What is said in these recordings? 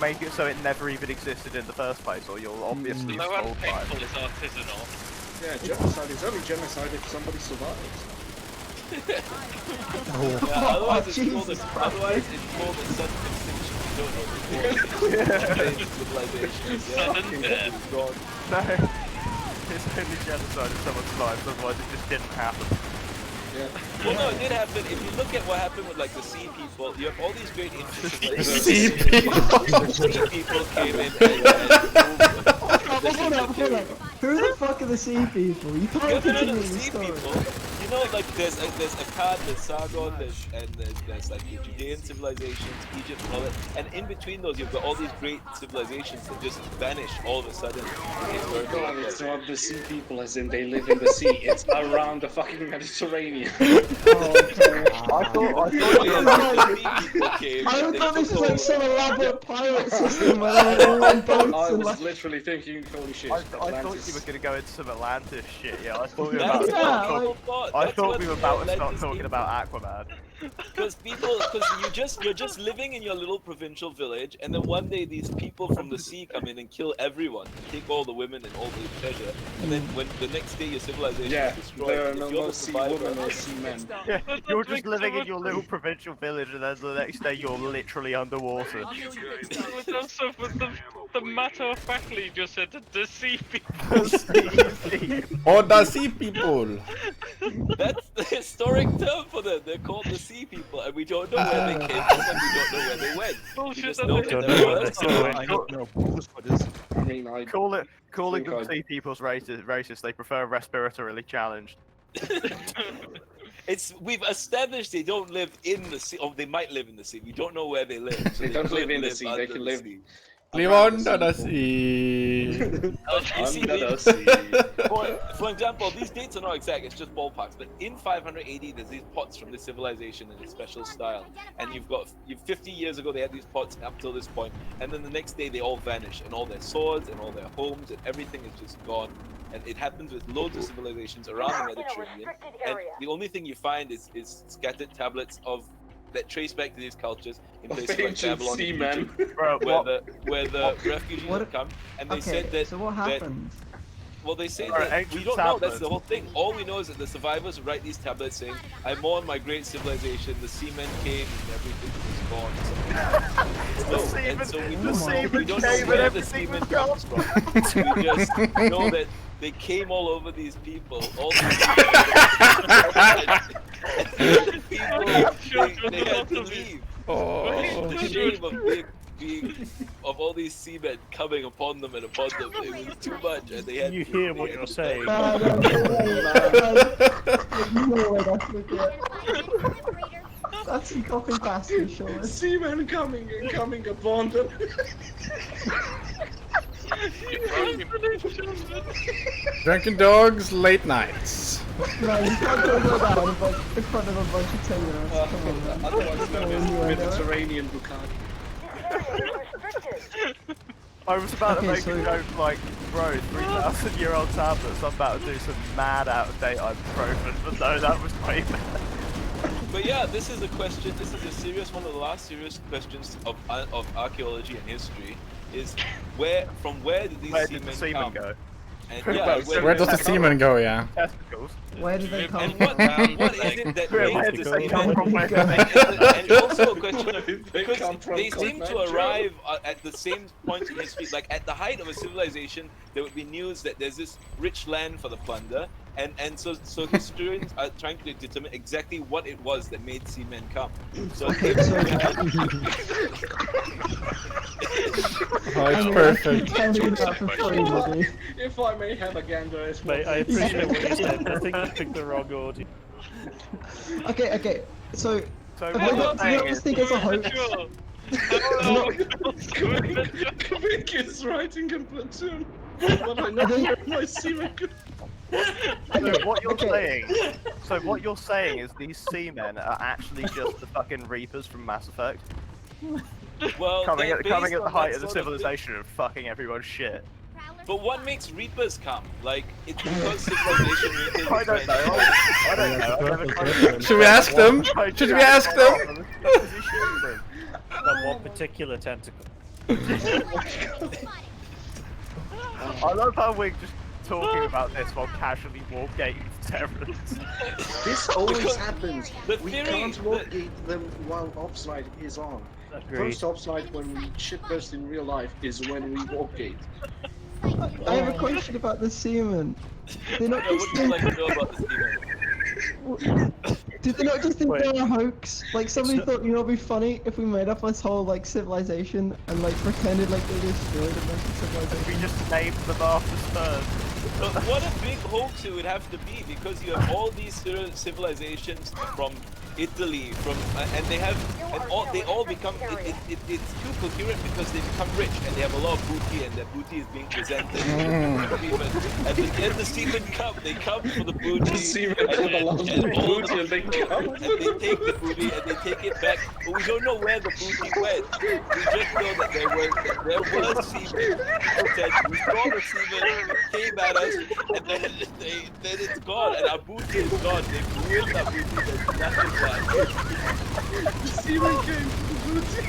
make it so it never even existed in the first place, or you'll obviously No one solve painful it. is artisanal. Yeah, genocide is only genocide if somebody survives. Otherwise it's Jesus called a sudden extinction. You don't know civilizations. Sudden death. Gone. No, it's only genocide if someone survives, otherwise it just didn't happen. Yeah. Well, no, it did happen. If you look at what happened with like the sea people, you have all these great ancient civilizations. Sea people. The sea people came in and Hold up. Who the fuck are the sea people? You can't the continue the sea story. people. You know, like there's Akkad, there's Sargon, there's like the Judean civilizations, Egypt, and all that. And in between those, you've got all these great civilizations that just vanish all of a sudden. No, it's not the sea people as in they live in the sea. It's around the fucking Mediterranean. Oh, okay. I thought Sea people came. I they thought this took was like over. some elaborate pirate system where they're all on boats I and was like... literally thinking, holy shit, I thought Atlantis. you were going to go into some Atlantis shit, yeah. I thought we were That's about to what start people thought. I That's thought what we were about to start Atlantis talking came about Aquaman. Because you're just living in your little provincial village, and then one day these people from the sea come in and kill everyone, and take all the women and all the treasure, and then when the next day your civilization Yeah, is destroyed, there are if no you're more the sea survivor, women or sea men. Yeah, you're just living in your little provincial village, and then the next day you're literally underwater. But also, but the matter of factly you just said that the sea people. Or the sea people. that's the historic term for them. They're called the sea people, and we don't know where they came from, and we don't know where they went. We Bullshit, just that know they- that Don't they're know where first. they're going. I don't know what is. I mean, Calling think them I'd- sea people's racist, they prefer respiratorily challenged. We've established they don't live in the sea, or they might live in the sea. We don't know where they live. So They don't could live in the sea, they under can the live- sea. Live under the sea. You see, under they- the sea. For example, these dates are not exact, it's just ballparks, but in 500 AD, there's these pots from this civilization in a special style. And you've 50 years ago, they had these pots up till this point, and then the next day, they all vanish, and all their swords, and all their homes, and everything is just gone. And it happens with loads of civilizations around the Mediterranean, and the only thing you find is scattered tablets that trace back to these cultures in places like Ancient Babylon and seamen. Egypt, Bro, where the refugees What- have come, and they Okay, said that so what happened? well, they say Alright, that we ancient don't know. That's tablets. the whole thing. All we know is that the survivors write these tablets saying, "I mourn my great civilization. The seamen came and everything was gone." So we don't know came and where the everything seamen was comes from. We just know that they came all over these people. All these people, they had to leave. Oh. The shame of of all these seamen coming upon them and upon them, it was too much, and they had. You hear what you're saying. You know where that's legit. That's some copy paste, surely. Seamen coming upon them. Drunken dogs, late nights. No, you can't do that in front of a bunch of 10-year-olds. Come on, man. Otherwise, it's going to be Anyway, Mediterranean Bukkake. I was about to Okay, make so- a joke like, bro, 3,000-year-old tablets, I'm about to do some mad out-of-date ibuprofen, but no, that was way better. But yeah, this is a question. This is a serious one of the last serious questions of archaeology and history. Is from where did these Where did seamen the seamen come? go? And Where yeah, does Where does the seaman go, yeah? Testicles. Where did they come and from? what is it that Where makes did the they come seamen? from? Where did they And also a question of They because come from they seem to Kilimanjaro. arrive at the same point in history. Like at the height of a civilization, there would be news that there's this rich land for the plunder, and so historians are trying to determine exactly what it was that made seamen come. So Okay, so... Oh, it's perfect. Tell me that for free, buddy. If I may have a gander as well. Mate, I appreciate what you said. I think you picked the wrong audience. Okay, so... So Have what I you're got saying this is, thing as a hoax? Kvik is writing in platoon. But I know my seamen could... so what you're saying is these seamen are actually just the fucking Reapers from Mass Effect, well, coming they're at based the on height that of the sort thing. civilization and fucking everyone's shit. But what makes Reapers come? Like, it's because civilization Reapers. I don't know. I don't know. I've never tried to- Should we ask them? Should we ask them? But what particular tentacle? I love how we're just talking about this while casually wargating terrorists. This always Because happens. the We theory can't that- wargate them while offside is on. Agreed. First offside when we shitburst in real life is when we wargate. I have a question about the Seamen. Did they not Yeah, just what do you think? like to know about the Seamen? Did they not just think Wait. they're a hoax? Like somebody thought, you know, it'd be funny if we made up this whole like civilization and like pretended like they destroyed a bunch of civilization. We just named them after Spurs. But what a big hoax it would have to be, because you have all these civilizations from Italy, and they have, and they all become, it's too coherent because they become rich and they have a lot of booty, and that booty is being presented to the people. At the end, the Seamen come, they come for the booty, The Seamen and have a then- lot of and all booty and they people- come. and they take the booty and they take it back, but we don't know where the booty went. We just know that there were seamen. People said we saw the seamen, came at us, and then it's gone, and our booty is gone. They've ruined our booty. There's nothing left. The Seamen came for the booty.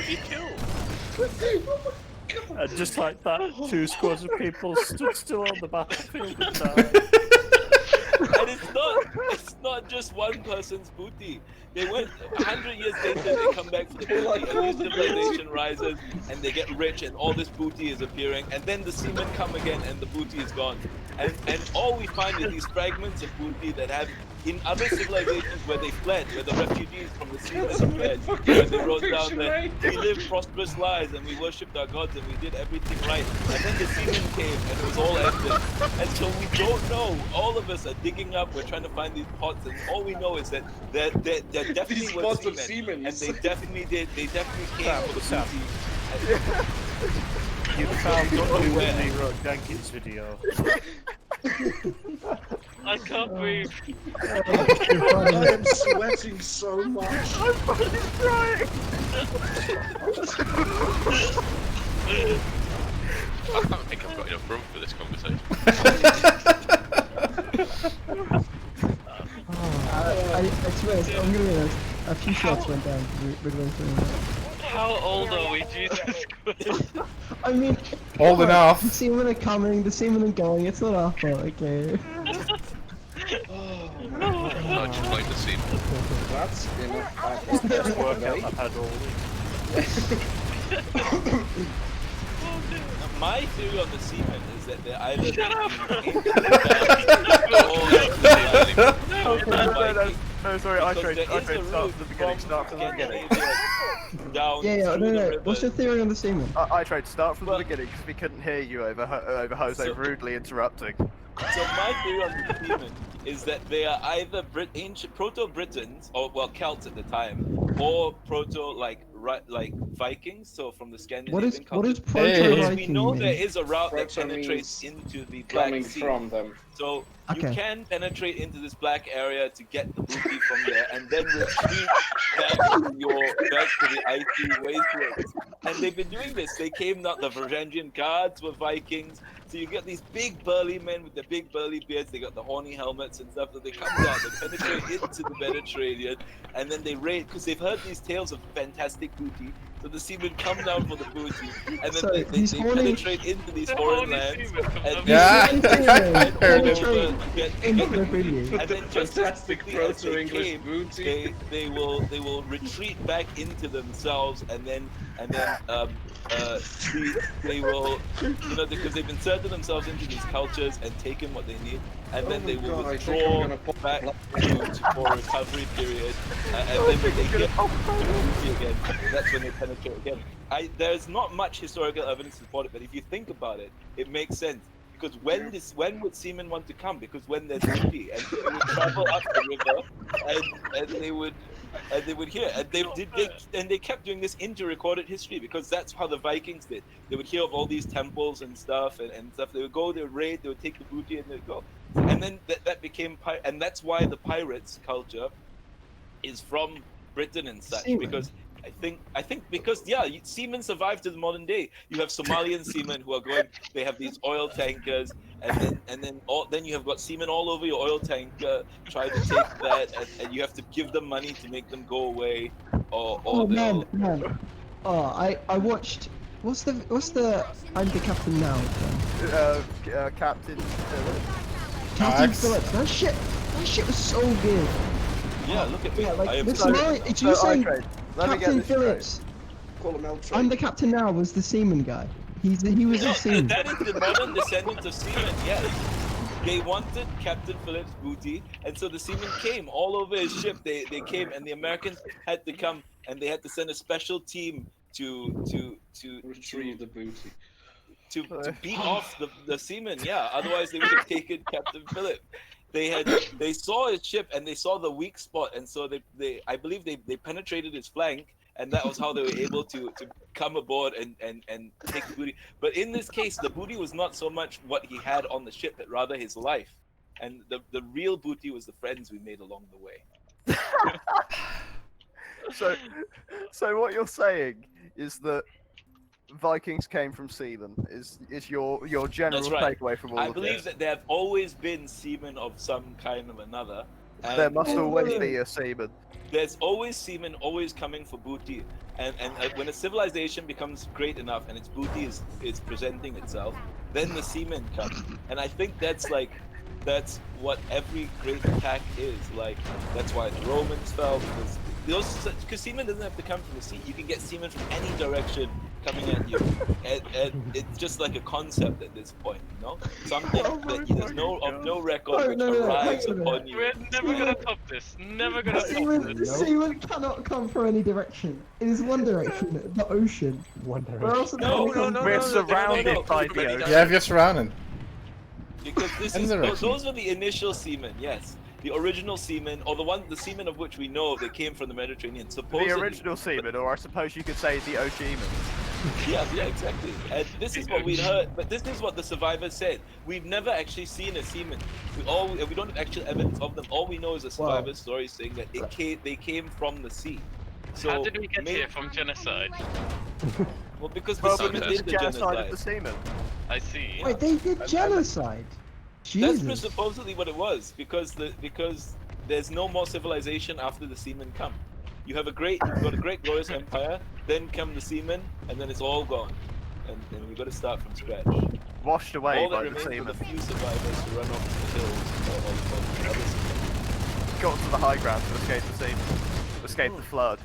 He killed. And just like that, 2 squads of people stood still on the battlefield and died. And it's not just one person's booty. They went 100 years later, they come back for the booty, and new civilization rises, and they get rich, and all this booty is appearing, and then the seamen come again, and the booty is gone. And all we find is these fragments of booty that have, in other civilizations where they fled, where the refugees from the seamen fled, where they wrote down that we lived prosperous lives, and we worshipped our gods, and we did everything right. And then the seamen came, and it was all ended. And so we don't know. All of us are digging up, we're trying to find these pots, and all we know is that there definitely These were pots of seamen, semen. and they definitely came for the Sam. booty. You found the Where? Leroy Jenkins video. I can't breathe. I am sweating so much. I'm fucking crying! I don't think I've got enough room for this conversation. I swear, I'm gonna be honest. A few shots went down midway through that. How old are we, Jesus Christ? I mean, Old come on, enough. The seamen are coming, the seamen are going. It's not our fault, okay? I just blame the scene. That's enough. Best workout I've had all week. My theory on the seamen is that they're either Shut up! No, sorry, I Because tried. there I is a tried. Start route from the beginning. from Start from the beginning. Scandinavia down Yeah, through the no. river. What's your theory on the seamen? I tried. Start from the Well- beginning because we couldn't hear you over Jose So- rudely interrupting. So my theory on the seamen is that they are either ancient Proto-Britons, or well Celts at the time, or Vikings. So from the Scandinavian What is culture. Hey. proto Because we Viking know mean? there is a route that Proto penetrates means into the Black Coming Sea. from them. So you Okay. can penetrate into this black area to get the booty from there, and then retreat back to the icy wastelands. And they've been doing this. They came out. The Varangian guards were Vikings. So you get these big burly men with the big burly beards. They got the horny helmets and stuff. That they come down, they penetrate into the Mediterranean, and then they raid because they've heard these tales of fantastic booty. So the seamen come down for the booty, and then So they these horny- penetrate into these The foreign horny lands. seamen come and- up. Yeah, Seamen I heard it. penetrate Get into the the booty. video. And then just as Fantastic quickly as they proto-English came, booty. they will retreat back into themselves, and then they will, because they've inserted themselves into these cultures and taken what they need, and then Oh they my will God, I think withdraw I'm gonna pop back the for a recovery period, and then when they get the booty again, that's when they penetrate again. There's not much historical evidence to support it, but if you think about it, it makes sense. Because when would seamen want to come? Because when there's booty, and they would travel up the river, and they would hear, and they kept doing this into recorded history, because that's how the Vikings did. They would hear of all these temples and stuff, and stuff. They would go, they would raid, they would take the booty, and they'd go. And then that became and that's why the pirates culture is from Britain and such, Seamen. because I think because seamen survived to the modern day. You have Somalian seamen who are going. They have these oil tankers, and then you have got seamen all over your oil tanker. Try to take that, and you have to give them money to make them go away, or Oh they'll. man. Oh, I watched. What's the I'm the captain now. Captain. Captain Max. Phillips. That shit was so good. Yeah, look at me. Yeah, I like am the so- scenario. Did you say okay, let me get Captain this straight. Phillips? Call him out. I'm the captain now was the seaman guy. He was No, a seaman. that is the modern descendant of seamen. Yes, they wanted Captain Phillips' booty, and so the seamen came all over his ship. They came, and the Americans had to come, and they had to send a special team to Retrieve the booty. to beat off the seamen. Yeah, otherwise they would have taken Captain Philip. They saw his ship and they saw the weak spot, and so I believe they penetrated his flank, and that was how they were able to come aboard and take the booty. But in this case, the booty was not so much what he had on the ship, but rather his life. And the real booty was the friends we made along the way. So what you're saying is that Vikings came from seamen. Is your general That's right. takeaway from all I of believe this? that there have always been seamen of some kind of another. And There must always be a seaman. there's always seamen always coming for booty, and when a civilization becomes great enough and its booty is presenting itself, then the seamen come. And I think that's what every great attack is like. That's why the Romans fell, because seamen doesn't have to come from the sea. You can get seamen from any direction coming at you, and it's just like a concept at this point, you know, something that there's no record which arrives upon you. We're never gonna top this. Never gonna top Seaman, this. seaman cannot come from any direction. It is one direction, the ocean. One Where else direction. are they gonna come? We're surrounded by the ocean. Yeah, you're surrounded. Because this Any is direction. those were the initial seamen, yes. The original seamen, or the seamen of which we know they came from the Mediterranean. Supposedly, The original seamen, or I suppose you could say the OG-men. yeah, exactly. And this is what we'd heard, but this is what the survivors said. We've never actually seen a seaman. We don't have actual evidence of them. All we know is the survivors' story saying that they came from the sea. So How did we get here from genocide? Well, because the Well, seamen because did the the genocide of genocide. the seamen. I see. Wait, they did genocide. That's Jesus. supposedly what it was, because there's no more civilization after the seamen come. You've got a great glorious empire, then come the seamen, and then it's all gone, and we've got to start from scratch. Washed away All that by the remains seamen. are the few survivors who run off the hills of other seamen. Got to the high ground to escape the seamen. Escape the flood.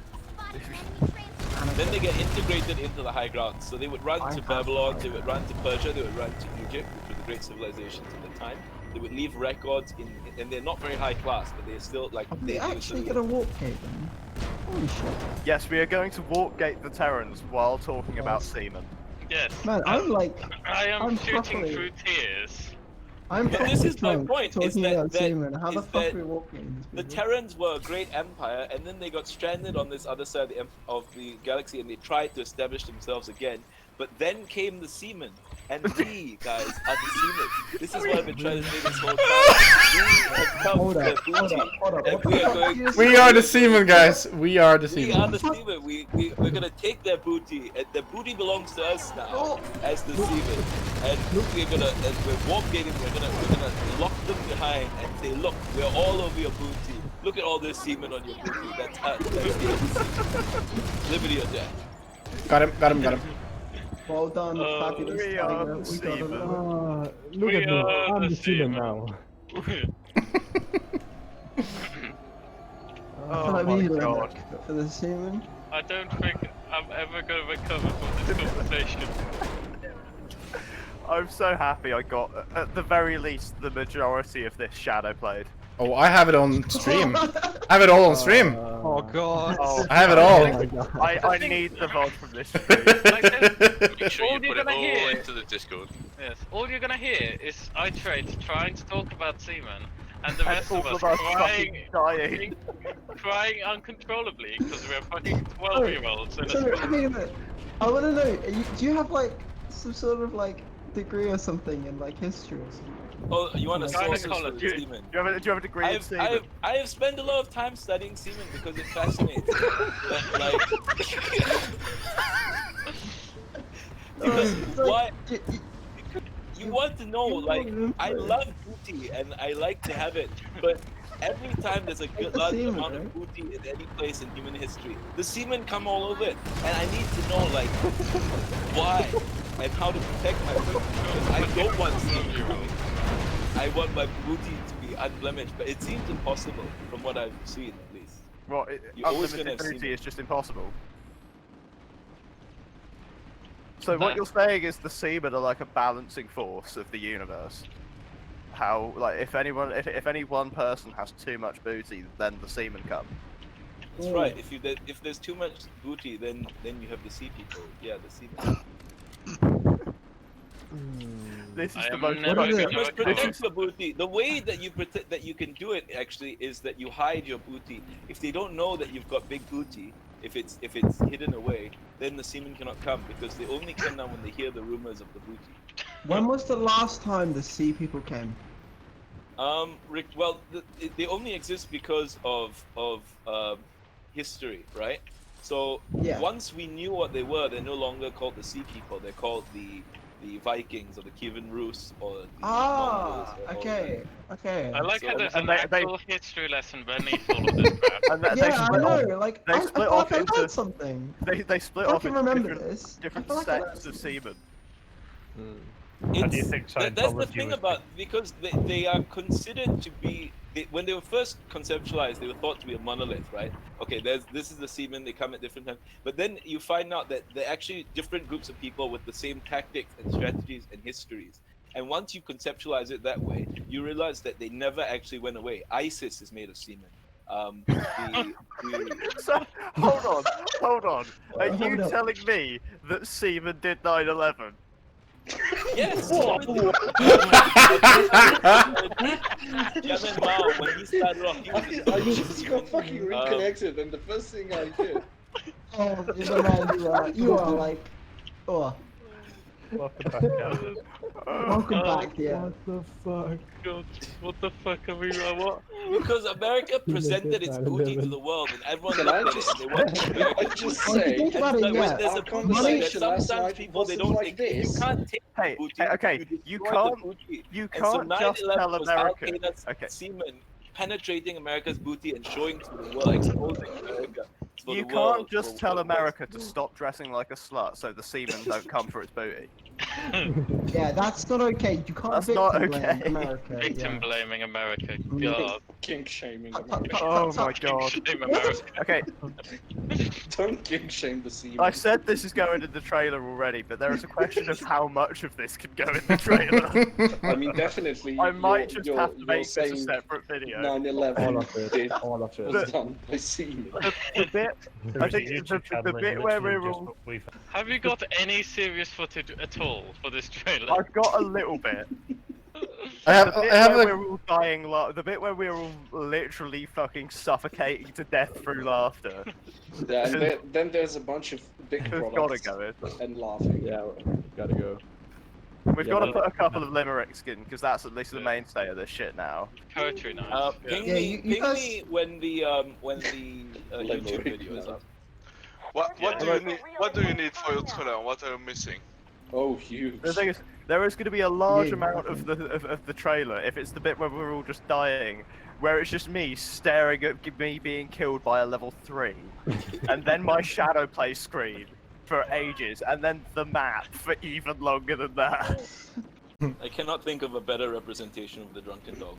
Then they get integrated into the high ground. So they would run to Babylon, they would run to Persia, they would run to Egypt, which were the great civilizations at the time. They would leave records and they're not very high class, but they're still like Are they actually gonna walk gate them? Holy shit. Yes, we are going to walkgate the Terrans while talking about seamen. Yes. Man, I'm like, I am I'm shooting properly- through tears. I'm But this is my drunk point, is talking that- about that- seamen. How the is fuck that are we walking The these people? Terrans were a great empire, and then they got stranded on this other side of the galaxy, and they tried to establish themselves again. But then came the seamen, and we, guys, are the seamen. This is what I've been trying to say this whole time. We have come Hold for up, the hold booty, up, hold up. and we are going. We are the seamen, guys. We are the We are seamen. the seamen. We're gonna take their booty, and their booty belongs to us now as the seamen. And we're walking, we're gonna lock them behind and say, look, we're all over your booty. Look at all this semen on your booty. That's us. That's liberty or death. Got him. Well done, fabulous we tiger. are We got a seamen. Look We at me. are I'm the the seaman seamen. now. I feel Oh like we my need a god. for the seamen. I don't think I'm ever gonna recover from this conversation. I'm so happy I got, at the very least, the majority of this shadow played. Oh, I have it on stream. I have it all on stream. Oh God. Oh, I have it Oh all. my god. I need the VOD from this stream. Make sure you All you're put it gonna all hear- into the Discord. Yes. All you're gonna hear is I trade trying to talk about seamen, and the rest all of us of us crying, fucking dying. crying uncontrollably because we're fucking 12-year-olds in a So, school. I mean, I want to know, do you have like some sort of like degree or something in like history or something? Oh, you want a sources for Gynecology. the Do semen? you have a degree in semen? I have spent a lot of time studying semen because it fascinates me. But, like, because It's like, why? y- y- You want to know, you like, want I info. love booty and I like to have it, but every time there's a good the large semen, amount right? of booty in any place in human history, the semen come all over it, and I need to know, like, why and how to protect my booty because I don't want semen. I want my booty to be unblemished, but it seems impossible from what I've seen, at least. Well, You're always unlimited gonna have booty semen. is just impossible. So what That- you're saying is the semen are like a balancing force of the universe. How, like, if any one person has too much booty, then the semen come. That's right. If there's too much booty, then you have the sea people. Yeah, the semen. This is I the am most. never What is You it? gonna must recall. protect your booty. The way that you can do it actually is that you hide your booty. If they don't know that you've got big booty, if it's hidden away, then the semen cannot come because they only come down when they hear the rumors of the booty. When was the last time the sea people came? Rick, well, they only exist because of history, right? So Yeah. once we knew what they were, they're no longer called the Sea People. They're called the Vikings or the Kievan Rus or the Mongols. Or all Okay. Okay. I like So- how there's and an they- actual history lesson beneath all of this crap. And they Yeah, I split know. off. Like, they I split feel off like I into- learned something. They split I off can into remember different, this. different I feel like I learned sects of something. semen. How do you It's, think that's the Scientology thing was about because they are considered to be when they were first conceptualized, they were thought to be a monolith, right? Okay, this is the semen. They come at different times, but then you find out that they're actually different groups of people with the same tactics and strategies and histories. And once you conceptualize it that way, you realize that they never actually went away. ISIS is made of semen. So, hold on. Are Hold you up. telling me that semen did 9/11? Yes. Chairman Mao, when he started off, he was a I semen just got fucking Um, reconnected, and the first thing I did. Oh, the man, you are like, oh, Welcome back, Gavin. welcome Oh, back, yeah. the fuck? God, what the fuck are we? What? Because America presented its booty to the world, and everyone Can looked I at it, just- and they wanted Can I America. just Well, if you say, think about And it, when yeah. there's our a booty that conversation last sometimes night people they wasn't don't like take. You this? can't take Hey, booty. hey, okay, you destroy can't- the booty. You And so can't just 9/11 tell was America. Al-Qaeda's Okay, semen penetrating America's booty and showing to the world, exposing America for you the world. can't just for tell what it was. America to stop dressing like a slut so the semen don't come for its booty. Yeah, that's not okay. You can't That's victim not blame okay. America. Victim yeah. blaming America. Mm. God. kink shaming Tut, tut, America. tut, Oh tut, my tut. god. Shame America. Okay, Don't kink shame the semen. I said this is going in the trailer already, but there is a question of how much of this can go in the trailer. I mean, definitely. I might just you're, have to you're make this a saying separate video. 9/11 did, All of it. was done by semen. The bit, There I is a think YouTube the channel bit in where literally we're just all, what we've Have you got any serious footage at all for this trailer? I've got a little bit. I The bit have where like we're all dying, the bit where we're all literally fucking suffocating to death through laughter. Yeah, and then there's a bunch of big It's gotta products go in. and laughing. Yeah, gotta go. We've got to put a couple of limericks in because that's at least the mainstay of this shit now. Poetry night. Ping Yeah, me, you ping guys- me when the YouTube video is up. What do you need for your trailer? What are you missing? Oh, huge. The thing is, there is going to be a large Yeah, amount of the trailer if it's the bit where we're all just dying, where it's just me staring at me being killed by a level 3, and then my shadow play screen for ages, and then the map for even longer than that. I cannot think of a better representation of the drunken dog.